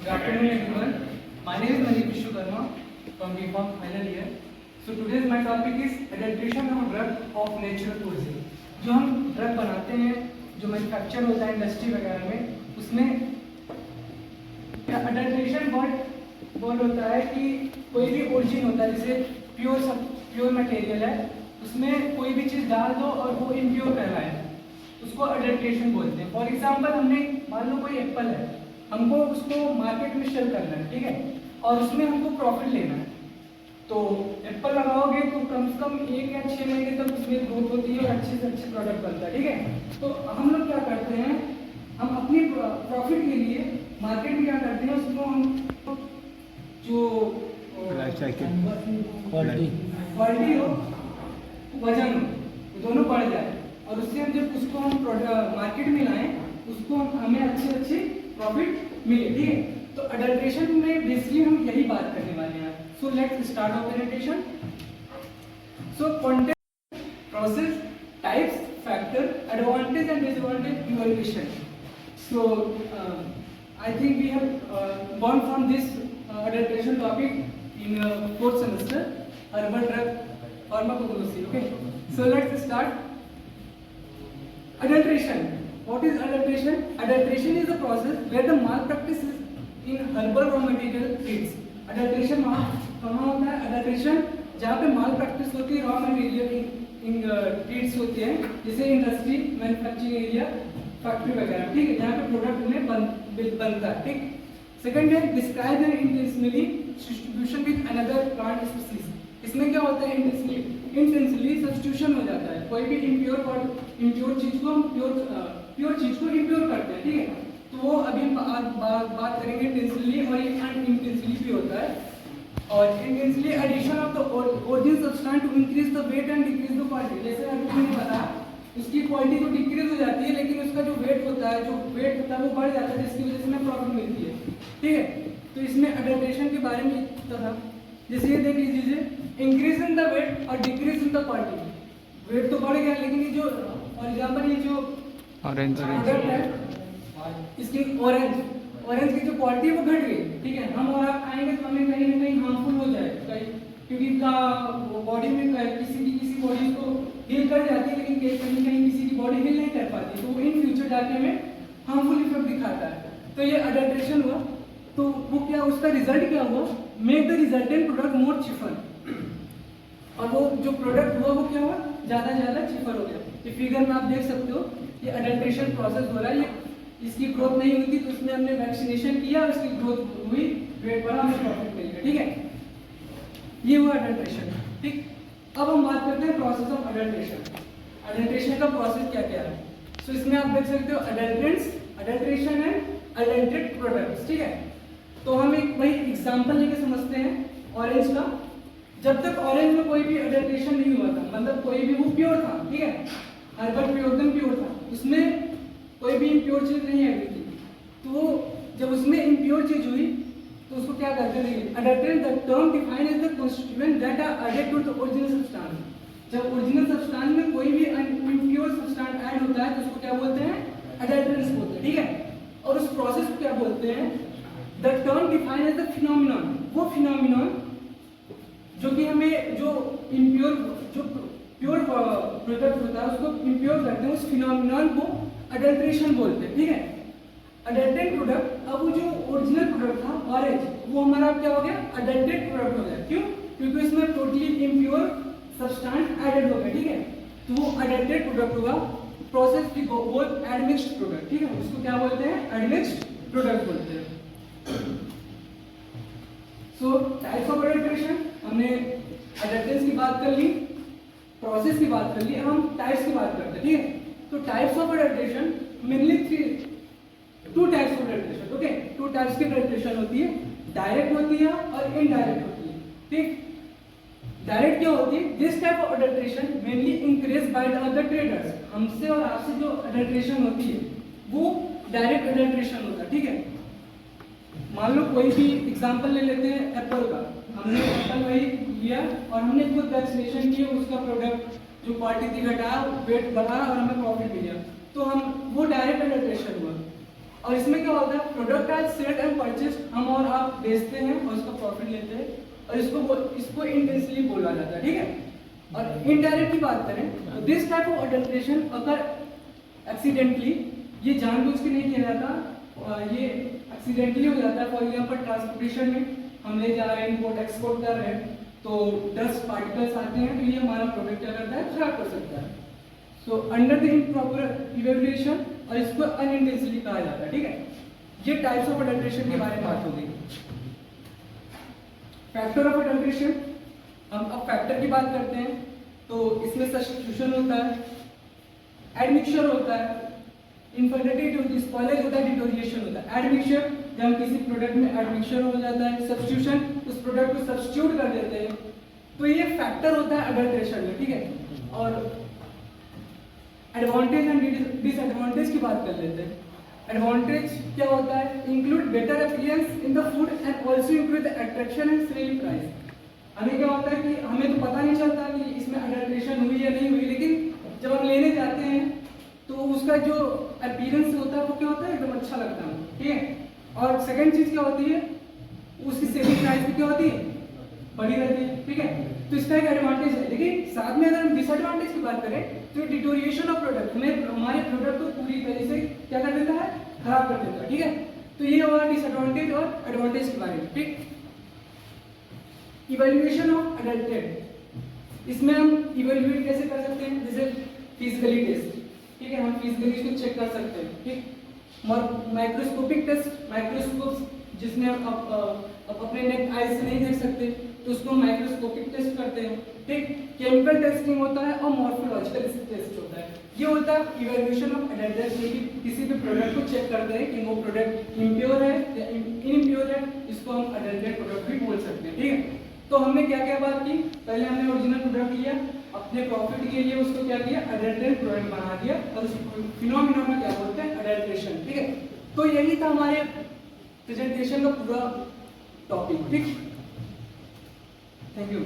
Good afternoon, everyone. My name is Manish Vishwakarma from BPharm final year. So today's my topic is adulteration of drug of natural causes. जो हम drug बनाते हैं, जो manufacture होता है industry वगैरह में, उसमें अडल्ट्रेशन वर्ड होता है कि कोई भी ओरिजिन होता है, जैसे प्योर मटेरियल है, उसमें कोई भी चीज़ डाल दो और वो इम्प्योर कहलाए, उसको अडल्ट्रेशन बोलते हैं। फॉर एग्जांपल, हमने मान लो कोई एप्पल है, हमको उसको मार्केट में सेल करना है, ठीक है, और उसमें हमको प्रॉफिट लेना है। तो एप्पल लगाओगे तो कम से कम 1 या 6 महीने तक उसमें ग्रोथ होती है और अच्छे से अच्छे प्रोडक्ट बनता है, ठीक है। तो हम लोग क्या करते हैं, हम अपनी प्रॉफिट के लिए मार्केट में क्या करते हैं, उसको हम जो क्वालिटी हो, वजन हो, दोनों बढ़ जाए, और उससे हम जब उसको हम मार्केट में लाएं, उसको हमें अच्छे प्रॉफिट मिले, ठीक है। तो अडल्ट्रेशन में बेसिकली हम यही बात करने वाले हैं। So let's start our presentation. So content, process, types, factor, advantage and disadvantage, evaluation. So I think we have gone from this adulteration topic in 4th semester, herbal drug pharmacology. Okay, so let's start. Adulteration. What is adulteration? Adulteration is the process where the malpractice in herbal raw material treats. Adulteration कहाँ होता है? Adulteration जहाँ पे malpractice होती है, raw material in treats होती है, जैसे इंडस्ट्री, मैन्युफैक्चरिंग एरिया, फैक्ट्री वगैरह, ठीक है, जहाँ पे प्रोडक्ट में बनता है, ठीक। सेकंड है describe and intentionally substitution with another plant species. इसमें क्या होता है, इंटेंशनली सब्स्टिट्यूशन हो जाता है, कोई भी इम्प्योर चीज को हम प्योर चीज को इम्प्योर करते हैं, ठीक है। तो वो अभी हम बात करेंगे इंटेंशनली, और ये अनइंटेंशनली भी होता है। और intentionally addition of the original substance to increase the weight and decrease the quality. जैसे अभी मैंने बताया, उसकी क्वालिटी तो डिक्रीज हो जाती है, लेकिन उसका जो वेट होता है वो बढ़ जाता है, जिसकी वजह से हमें प्रॉफिट मिलती है, ठीक है। तो इसमें अडल्ट्रेशन के बारे में था, जैसे ये देख लीजिए, इंक्रीज इन द वेट और decrease in the quality. Weight तो बढ़ गया, लेकिन ये जो फॉर एग्जांपल ये जो ऑरेंज है, इसकी ऑरेंज की जो क्वालिटी है वो घट गई, ठीक है। हम और आप खाएंगे तो हमें कहीं ना कहीं हार्मफुल हो जाए, क्योंकि बॉडी में किसी बॉडी को हील कर जाती है, लेकिन कहीं किसी की बॉडी हील नहीं कर पाती, तो वो इन फ्यूचर जाके हमें हार्मफुल इफेक्ट दिखाता है। तो ये अडल्ट्रेशन हुआ, तो वो क्या, उसका रिजल्ट क्या हुआ, मेक द रिजल्टेंट प्रोडक्ट मोर चिफर, और वो जो प्रोडक्ट हुआ वो क्या हुआ, ज्यादा चिफर हो गया। ये फिगर में आप देख सकते हो, ये अडल्ट्रेशन प्रोसेस हो रहा है। ये इसकी ग्रोथ नहीं हुई थी, तो उसमें हमने वैक्सीनेशन किया, उसकी ग्रोथ हुई, वेट बढ़ा, हमें प्रॉफिट मिल गया, ठीक है। ये हुआ अडल्ट्रेशन, ठीक। अब हम बात करते हैं प्रोसेस ऑफ अडल्ट्रेशन। अडल्ट्रेशन का प्रोसेस क्या क्या है। सो इसमें आप देख सकते हो अडल्ट्रेंट्स, अडल्ट्रेशन एंड अडल्ट्रेट प्रोडक्ट्स, ठीक है। तो हम एक वही एग्जांपल लेके समझते हैं ऑरेंज का। जब तक ऑरेंज में कोई भी अडल्ट्रेशन नहीं हुआ था, मतलब कोई भी वो प्योर था, ठीक है, हर्बल प्योर था, उसमें कोई भी इम्प्योर चीज नहीं आई थी। तो जब उसमें इम्प्योर चीज हुई तो उसको क्या करते हैं, adulterant the term define as the constituent that are added to the original substance. जब ओरिजिनल सब्सटेंस में कोई भी इम्प्योर सब्सटेंस ऐड होता है तो उसको क्या बोलते हैं, अडल्ट्रेंट्स बोलते हैं, ठीक है। और उस प्रोसेस को क्या बोलते हैं, the term define as the phenomenon. वो फिनोमिनन जो कि हमें जो प्योर प्रोडक्ट होता है उसको इम्प्योर करते हैं, उस फिनोमिनन को अडल्ट्रेशन बोलते हैं, ठीक है। अडल्ट्रेट प्रोडक्ट, अब वो जो ओरिजिनल प्रोडक्ट था ऑरेंज, वो हमारा क्या हो गया, अडल्ट्रेट प्रोडक्ट हो गया। क्यों? क्योंकि इसमें टोटली इम्प्योर सब्सटेंस एडेड हो गया, ठीक है। तो वो अडल्ट्रेट प्रोडक्ट हुआ। प्रोसेस की बोल एडमिक्स्ड प्रोडक्ट, ठीक है, उसको क्या बोलते हैं, एडमिक्स्ड प्रोडक्ट बोलते हैं। सो टाइप्स ऑफ अडल्ट्रेशन, हमने अडल्ट्रेंस की बात कर ली, प्रोसेस की बात कर ली, अब हम टाइप्स की बात करते हैं, ठीक है। तो types of adulteration mainly two types of adulteration, okay. 2 types की अडल्ट्रेशन होती है, डायरेक्ट होती है और इनडायरेक्ट होती है, ठीक। डायरेक्ट क्या होती है, this type of adulteration mainly encourage by the other traders. हमसे और आपसे जो अडल्ट्रेशन होती है वो डायरेक्ट अडल्ट्रेशन होता है, ठीक है। मान लो कोई भी एग्जांपल ले लेते हैं एप्पल का, हमने एप्पल वही लिया और हमने खुद वैक्सीनेशन किया, उसका प्रोडक्ट जो क्वालिटी थी घटाया, वेट बढ़ा और हमें प्रॉफिट मिला, तो हम वो डायरेक्ट अडल्ट्रेशन हुआ। और इसमें क्या होता है, प्रोडक्ट आज सेल्ड एंड परचेज, हम और आप बेचते हैं और इसका प्रॉफिट लेते हैं, और इसको इंटेंशनली बोला जाता है, ठीक है। और इनडायरेक्ट की बात करें, दिस टाइप ऑफ अडल्ट्रेशन अगर एक्सीडेंटली, ये जानबूझ के नहीं किया जाता, ये एक्सीडेंटली हो जाता है। फॉर एग्जाम्पल ट्रांसपोर्टेशन में हम ले जा रहे हैं, इम्पोर्ट एक्सपोर्ट कर रहे हैं, तो डस्ट पार्टिकल्स आते हैं, तो ये हमारा प्रोडक्ट क्या करता है, खराब कर सकता है। So under the improper evaluation, और इसको अनइंटेंशनली कहा जाता है, ठीक है। ये टाइप्स ऑफ अडल्ट्रेशन के बारे में बात होगी। फैक्टर ऑफ अडल्ट्रेशन, हम अब फैक्टर की बात करते हैं, तो इसमें सब्स्टिट्यूशन होता है, एडमिक्सचर होता है, इनफर्टिलिटी होती है, स्पॉइलेज होता है, डिटोरिएशन होता है। एडमिक्सचर, जब हम किसी प्रोडक्ट में एडमिक्सचर हो जाता है, सब्स्टिट्यूशन, उस प्रोडक्ट को सब्स्टिट्यूट कर देते हैं, तो ये फैक्टर होता है अडल्ट्रेशन में, ठीक है। और एडवांटेज एंड डिसएडवांटेज की बात कर लेते हैं। एडवांटेज क्या होता है, include better appearance in the food and also include the attraction and selling price. हमें क्या होता है कि हमें तो पता नहीं चलता कि इसमें अडल्ट्रेशन हुई या नहीं हुई, लेकिन जब हम लेने जाते हैं तो उसका जो अपीयरेंस होता है वो क्या होता है, एकदम अच्छा लगता है, ठीक है। और सेकंड चीज क्या होती है, उसकी सेलिंग प्राइस भी क्या होती है, बड़ी रहती है, ठीक है। तो इसका एक एडवांटेज है, लेकिन साथ में अगर हम डिसएडवांटेज की बात करें तो डिटोरिएशन ऑफ प्रोडक्ट, हमें हमारे प्रोडक्ट को पूरी तरह से क्या कर देता है, खराब कर देता है, ठीक है। तो ये होगा डिसएडवांटेज और एडवांटेज के बारे में, ठीक। इवैल्यूएशन ऑफ अडल्टेड, इसमें हम इवैल्यूएट कैसे कर सकते हैं, जैसे फिजिकली टेस्ट, ठीक है, हम फिजिकली इसको चेक कर सकते हैं, ठीक। माइक्रोस्कोपिक टेस्ट, माइक्रोस्कोप जिसमें हम अब अपने नेक आईज से नहीं देख सकते, तो उसको माइक्रोस्कोपिक टेस्ट करते हैं, ठीक। केमिकल टेस्टिंग होता है और मॉर्फोलॉजिकल टेस्ट होता है। ये होता है इवैल्यूएशन ऑफ अडल्ट्रेशन, किसी भी प्रोडक्ट को चेक करते हैं कि वो प्रोडक्ट इम्प्योर है या इनइम्प्योर है, इसको हम अडल्ट्रेट प्रोडक्ट भी बोल सकते हैं, ठीक है। तो हमने क्या क्या बात की, पहले हमने ओरिजिनल प्रोडक्ट लिया, अपने प्रॉफिट के लिए उसको क्या किया, अडल्ट्रेट प्रोडक्ट बना दिया, और उस फिनोमिना में क्या बोलते हैं, अडल्ट्रेशन, ठीक है। तो यही था हमारे प्रेजेंटेशन का पूरा टॉपिक, ठीक। Thank you.